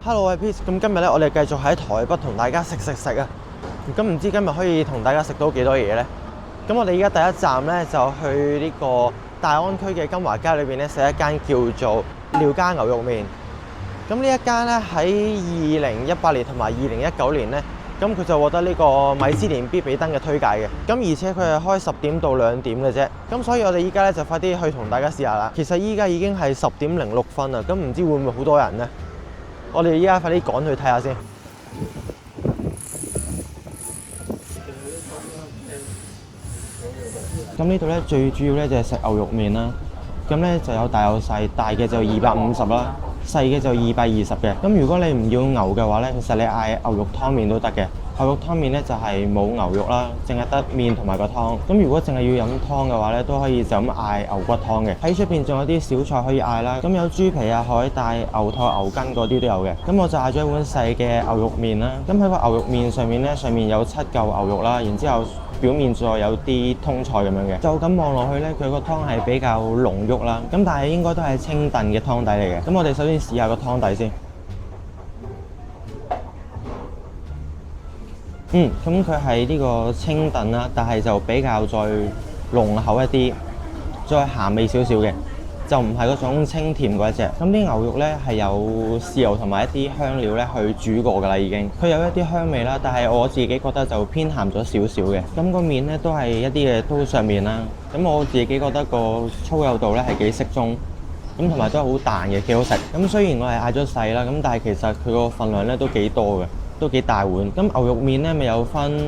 Hello，我係 Peace。咁今日咧，我哋繼續喺台北同大家食啊。咁唔知今日可以同大家食到幾多嘢呢？咁我哋而家第一站咧就去呢個大安區嘅金華街裏邊咧食一間叫做廖家牛肉麵。咁呢一間咧喺2018年同埋2019年咧，咁佢就獲得呢個米芝蓮必比登嘅推介嘅。咁而且佢係開10點到2點嘅啫。咁所以我哋依家咧就快啲去同大家試下啦。其實依家已經係10點06分啦。咁唔知會唔會好多人呢？我哋依家快啲趕去睇下先。咁呢度咧最主要咧就係食牛肉麵啦。咁咧就有大有細，大嘅就250啦，細嘅就220嘅。咁如果你唔要牛嘅話咧，其實你嗌牛肉湯麵都得嘅。牛肉湯麵咧就係冇牛肉啦，淨係得麵同埋個湯。咁如果淨係要飲湯嘅話咧，都可以就咁嗌牛骨湯嘅。喺出邊仲有啲小菜可以嗌啦。咁有豬皮啊、海帶、牛肚、牛筋嗰啲都有嘅。咁我就嗌咗一碗細嘅牛肉麵啦。咁喺個牛肉麵上面咧，上面有7嚿牛肉啦，然之後表面再有啲通菜咁樣嘅。就咁望落去咧，佢個湯係比較濃郁啦。咁但係應該都係清燉嘅湯底嚟嘅。咁我哋首先試下個湯底先。咁佢係呢個清燉啦，但係就比較再濃厚一啲，再鹹味少少嘅，就唔係嗰種清甜嗰一隻。咁啲牛肉咧係有豉油同埋一啲香料咧去煮過㗎啦，已經。佢有一啲香味啦，但係我自己覺得就偏鹹咗少少嘅。咁個麵咧都係一啲嘅刀削麵啦。咁我自己覺得個粗幼度咧係幾適中，咁同埋都係好彈嘅，幾好食。咁雖然我係嗌咗細啦，咁但係其實佢個份量咧都幾多嘅。都幾大碗。咁牛肉麵咧咪有分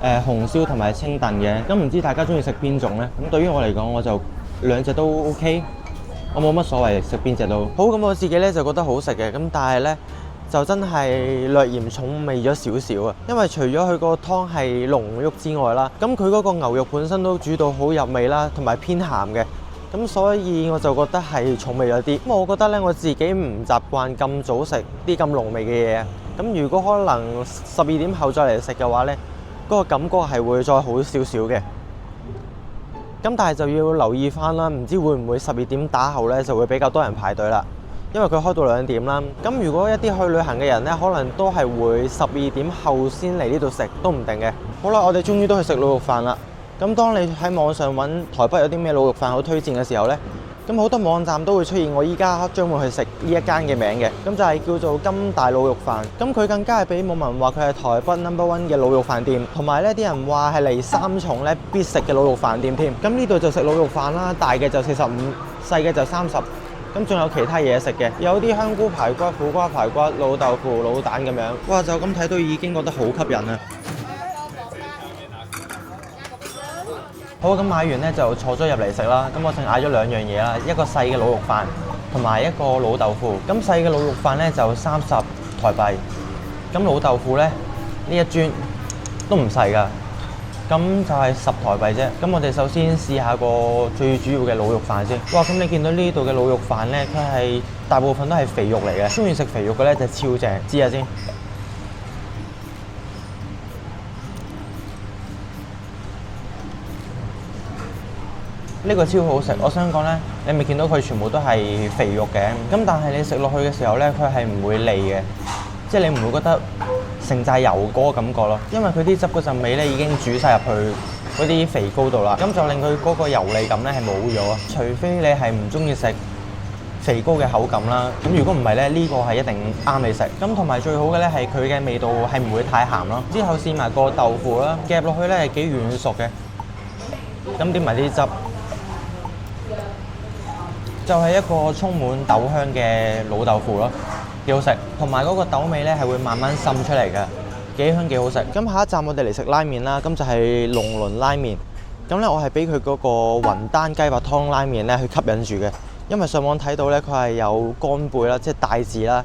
紅燒同埋清燉嘅。咁唔知大家中意食邊種呢？咁對於我嚟講，我就兩隻都 OK，我冇乜所謂食邊隻都好。咁我自己咧就覺得好食嘅。咁但係咧就真係略嫌重味咗少少啊。因為除咗佢個湯係濃郁之外啦，咁佢嗰個牛肉本身都煮到好入味啦，同埋偏鹹嘅。咁所以我就覺得係重味咗啲。咁我覺得咧我自己唔習慣咁早食啲咁濃味嘅嘢。咁如果可能12點後再嚟食嘅話呢，嗰個感覺係會再好少少嘅。咁但係就要留意翻啦，唔知會唔會12點打後呢就會比較多人排隊啦，因為佢開到2點啦。咁如果一啲去旅行嘅人呢，可能都係會12點後先嚟呢度食都唔定嘅。好啦，我哋終於都去食滷肉飯啦。咁當你喺網上揾台北有啲咩滷肉飯好推薦嘅時候呢，咁好多網站都會出現我依家將會去食呢一間嘅名嘅，咁就係叫做金大滷肉飯。咁佢更加係俾網民話佢係台北 No.1 嘅滷肉飯店，同埋呢啲人話係嚟3重呢必食嘅滷肉飯店添。咁呢度就食滷肉飯啦，大嘅就45，細嘅就30。咁仲有其他嘢食嘅，有啲香菇排骨、苦瓜排骨、老豆腐、滷蛋咁樣。哇！就咁睇都已經覺得好吸引啊！好，咁買完咧就坐咗入嚟食啦。咁我淨嗌咗2樣嘢啦，一個細嘅滷肉飯同埋一個老豆腐。咁細嘅滷肉飯咧就30台幣，咁老豆腐咧呢一磚都唔細㗎，咁就係10台幣啫。咁我哋首先試下個最主要嘅滷肉飯先。哇！咁你見到呢度嘅滷肉飯咧，佢係大部分都係肥肉嚟嘅。中意食肥肉嘅咧就超正，試下先。呢個超好食，我想講呢，你咪見到佢全部都係肥肉嘅，咁但係你食落去嘅時候呢，佢係唔會膩嘅，即係你唔會覺得成寨油嗰個感覺咯，因為佢啲汁嗰陣味呢已經煮晒入去嗰啲肥膏度啦，咁就令佢嗰個油膩感呢係冇咗。除非你係唔中意食肥膏嘅口感啦，咁如果唔係呢，呢個係一定啱你食。咁同埋最好嘅呢係佢嘅味道係唔會太鹹咯。之後試埋個豆腐啦，夾落去呢係幾軟熟嘅，咁點埋啲汁。就係一個充滿豆香嘅老豆腐咯，幾好食，同埋嗰個豆味咧係會慢慢滲出嚟嘅，幾香幾好食。咁下一站我哋嚟食拉麵啦，咁就係龍輪拉麵。咁咧我係俾佢嗰個雲丹雞白湯拉麵咧去吸引住嘅，因為上網睇到咧佢係有乾貝啦，即係帶子啦，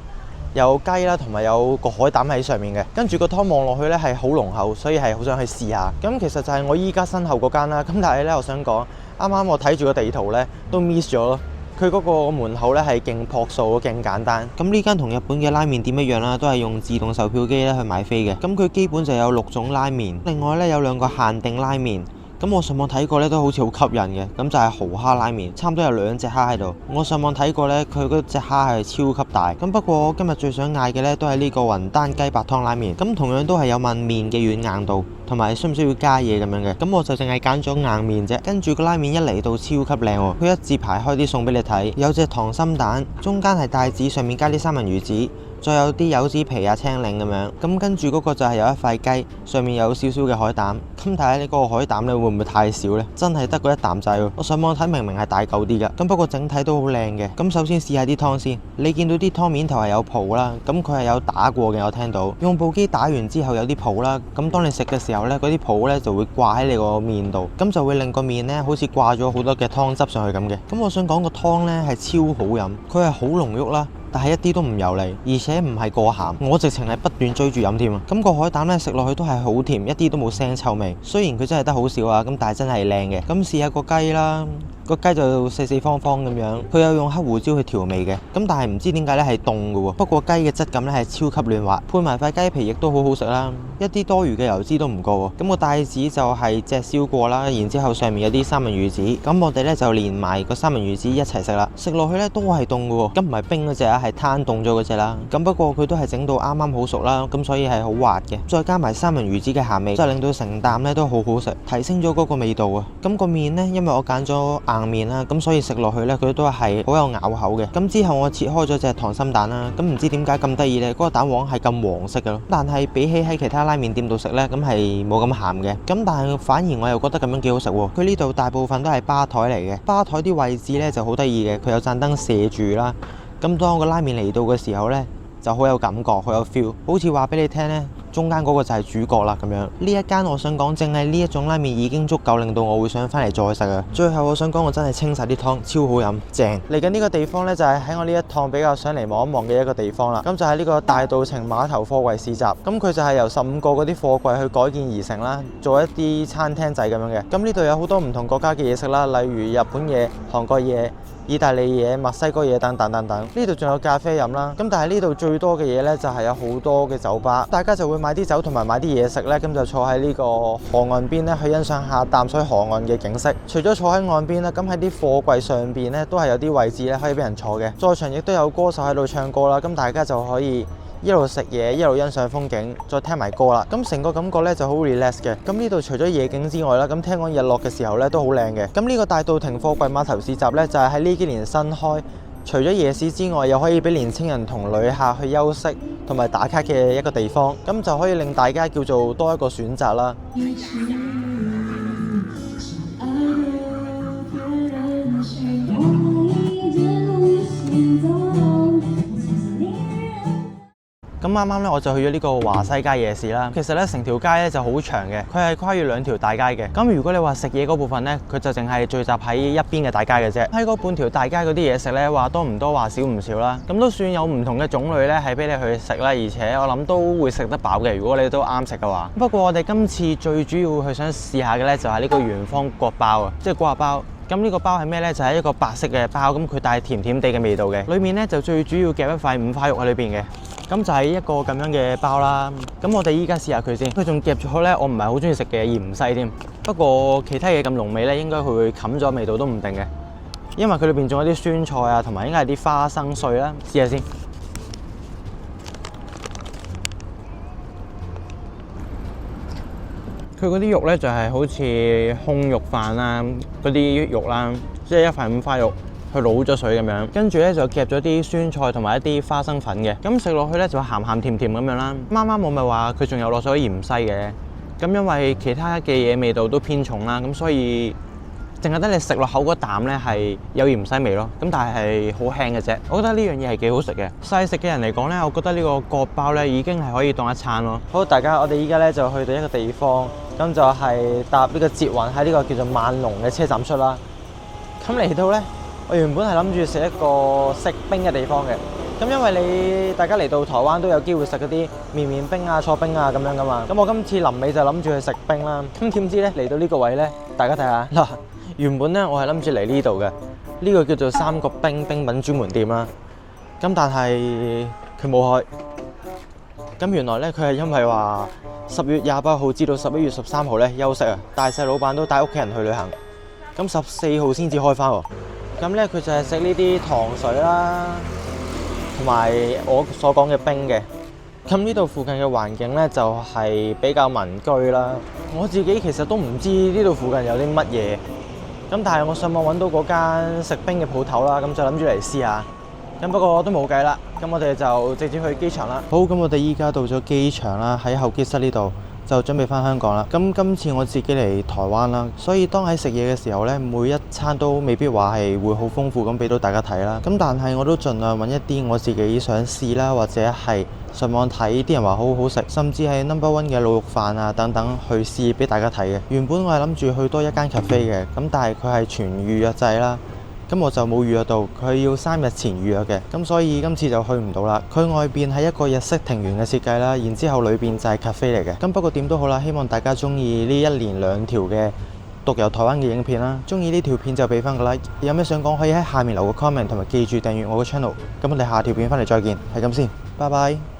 有雞啦，同埋有個海膽喺上面嘅。跟住個湯望落去咧係好濃厚，所以係好想去試下。咁其實就係我依家身後嗰間啦。咁但係咧我想講，啱啱我睇住個地圖咧都 miss 咗咯。佢嗰個門口咧係勁樸素，勁簡單。咁呢間同日本嘅拉麵店一樣啦，都係用自動售票機咧去買飛嘅。咁佢基本就有6種拉麵，另外咧有2個限定拉麵。咁我上網睇過咧，都好似好吸引嘅。咁就係蠔蝦拉麵，差唔多有2隻蝦喺度。我上網睇過咧，佢嗰隻蝦係超級大。咁不過我今日最想嗌嘅咧，都係呢個雲丹雞白湯拉麵。咁同樣都係有問麵嘅軟硬度，同埋需唔需要加嘢咁樣嘅。咁我就淨係揀咗硬麵啫。跟住個拉麵一嚟到超級靚喎，佢一字排開啲餸俾你睇，有隻溏心蛋，中間係帶子，上面加啲三文魚子。再有啲柚子皮啊、青檸咁樣，咁跟住嗰個就係有一塊雞，上面有少少嘅海膽。咁睇下呢個海膽咧會唔會太少呢？真係得嗰一啖仔喎！我上網睇明明係大嚿啲㗎，咁不過整體都好靚嘅。咁首先試下啲湯先，你見到啲湯面頭係有泡啦，咁佢係有打過嘅，我聽到用部機打完之後有啲泡啦。咁當你食嘅時候呢，嗰啲泡呢就會掛喺你個麵度，咁就會令個麵呢好似掛咗好多嘅湯汁上去咁嘅。咁我想講個湯呢係超好飲，佢係好濃郁啦。但係一啲都唔油膩，而且唔係過鹹，我直情係不斷追住飲添啊！咁個海膽咧食落去都係好甜，一啲都冇腥臭味。雖然佢真係得好少啊，咁但係真係靚嘅。咁試下個雞啦，個雞就四四方方咁樣，佢有用黑胡椒去調味嘅。咁但係唔知點解咧係凍嘅喎。不過雞嘅質感咧係超級嫩滑，配埋塊雞皮亦都好好食啦，一啲多餘嘅油脂都唔過喎。咁個帶子就係隻燒過啦，然之後上面有啲三文魚子。咁我哋咧就連埋個三文魚子一齊食啦。食落去咧都係凍嘅喎，咁唔係冰嗰隻啊，係攤凍咗嗰隻啦。咁不過佢都係整到啱啱好熟啦，咁所以係好滑嘅。再加埋三文魚子嘅鹹味，就令到成啖咧都好好食，提升咗嗰個味道啊。咁個麵呢，因為我揀咗硬麵啦，咁所以食落去呢，佢都係好有咬口嘅。咁之後我切開咗隻溏心蛋啦，咁唔知點解咁得意呢？嗰個蛋黃係咁黃色嘅咯。但係比起喺其他拉麵店度食呢，咁係冇咁鹹嘅。咁但係反而我又覺得咁樣幾好食喎。佢呢度大部分都係吧台嚟嘅，吧台啲位置呢就好得意嘅，佢有盞燈射住啦。咁當個拉麵嚟到嘅時候呢，就好有感覺，好有 feel， 好似話俾你聽呢，中間嗰個就係主角啦咁樣。呢一間我想講，淨係呢一種拉麵已經足夠令到我會想翻嚟再食啊！最後我想講，我真係清晒啲湯，超好飲，正。嚟緊呢個地方呢，就係喺我呢一趟比較想嚟望一望嘅一個地方啦。咁就係呢個大稻埕碼頭貨櫃市集。咁佢就係由15個嗰啲貨櫃去改建而成啦，做一啲餐廳仔咁樣嘅。咁呢度有好多唔同國家嘅嘢食啦，例如日本嘢、韓國嘢、意大利嘢、墨西哥嘢等等等等。呢度仲有咖啡飲啦。咁但係呢度最多嘅嘢呢，就係有好多嘅酒吧，大家就會買啲酒同埋買啲嘢食呢。咁就坐喺呢個河岸邊呢，去欣賞下淡水河岸嘅景色。除咗坐喺岸邊啦，咁喺啲貨櫃上邊呢，都係有啲位置呢可以俾人坐嘅。在場亦都有歌手喺度唱歌啦，咁大家就可以一路食嘢，一路欣賞風景，再聽埋歌啦。咁成個感覺咧就好 relax 嘅。咁呢度除咗夜景之外啦，咁聽講日落嘅時候咧都好靚嘅。咁呢個大稻埕貨櫃碼頭市集咧就係喺呢幾年新開，除咗夜市之外，又可以俾年青人同旅客去休息同埋打卡嘅一個地方。咁就可以令大家叫做多一個選擇啦。咁啱啱咧，我就去咗呢個華西街夜市啦。其實咧，成條街咧就好長嘅，佢係跨越2條大街嘅。咁如果你話食嘢嗰部分咧，佢就淨係聚集喺一邊嘅大街嘅啫。喺嗰半條大街嗰啲嘢食咧，話多唔多，話少唔少啦。咁都算有唔同嘅種類咧，係俾你去食啦。而且我諗都會食得飽嘅，如果你都啱食嘅話。不過我哋今次最主要去想試下嘅咧，就係呢個元芳角包啊，即係瓜包。咁呢個包係咩呢？就係一個白色嘅包，咁佢帶甜甜地嘅味道嘅。裏面呢，就最主要夾一塊五花肉喺裏邊嘅。咁就係一個咁樣嘅包啦。咁我哋依家試下佢先。佢仲夾咗呢，我唔係好中意食嘅芫茜添。不過其他嘢咁濃味呢，應該佢會冚咗味道都唔定嘅。因為佢裏邊仲有啲酸菜啊，同埋應該係啲花生碎啦。試下先。佢嗰啲肉呢，就係好似胸肉飯啦，嗰啲肉啦，即係一塊五花肉，去滷咗水咁樣，跟住呢，就夾咗啲酸菜同埋一啲花生粉嘅，咁食落去呢，就鹹鹹甜甜咁樣啦。啱啱我咪話佢仲有落咗芫茜嘅，咁因為其他嘅嘢味道都偏重啦，咁所以淨係得你食落口嗰啖呢係有芫茜味咯，咁但係好輕嘅啫。我覺得呢樣嘢係幾好食嘅。細食嘅人嚟講呢，我覺得呢個角包呢已經係可以當一餐咯。好，大家我哋依家呢就去到一個地方，咁就係搭呢個捷運喺呢個叫做萬隆嘅車站出啦。咁嚟到呢，我原本係諗住食一個食冰嘅地方嘅。咁因為大家嚟到台灣都有機會食嗰啲綿冰啊、搓冰啊咁樣噶嘛。咁我今次臨尾就諗住去食冰啦。咁點知呢，嚟到呢個位呢，大家睇下嗱。原本咧，我係諗住嚟呢度嘅，呢個叫做三角冰冰品專門店啦。咁但係佢冇開。咁原來咧，佢係因為話10月28號至到11月13號咧休息啊，大細老闆都帶屋企人去旅行。咁14號先至開返喎。咁咧佢就係食呢啲糖水啦，同埋我所講嘅冰嘅。咁呢度附近嘅環境咧就係比較民居啦。我自己其實都唔知呢度附近有啲乜嘢。咁但係我上網揾到嗰間食冰嘅鋪頭啦，咁就諗住嚟試下。咁不過都冇計啦，咁我哋就直接去機場啦。好，咁我哋依家到咗機場啦，喺候機室呢度就準備翻香港啦。咁今次我自己嚟台灣啦，所以當喺食嘢嘅時候呢，每一餐都未必話係會好豐富咁俾到大家睇啦。咁但係我都盡量揾一啲我自己想試啦，或者係上網睇啲人話好好食，甚至係 No.1 嘅滷肉飯啊等等去試俾大家睇嘅。原本我係諗住去多一間 cafe 嘅，咁但係佢係全預約制啦。咁我就冇預約到，佢要3日前預約嘅，咁所以今次就去唔到啦。佢外邊係一個日式庭園嘅設計啦，然之後裏邊就係 cafe 嚟嘅。咁不過點都好啦，希望大家中意呢1連2條嘅獨遊台灣嘅影片啦。中意呢條片就俾翻個 like， 有咩想講可以喺下面留個 comment， 同埋記住訂閱我個 channel。咁我哋下條片翻嚟再見，係咁先，拜拜。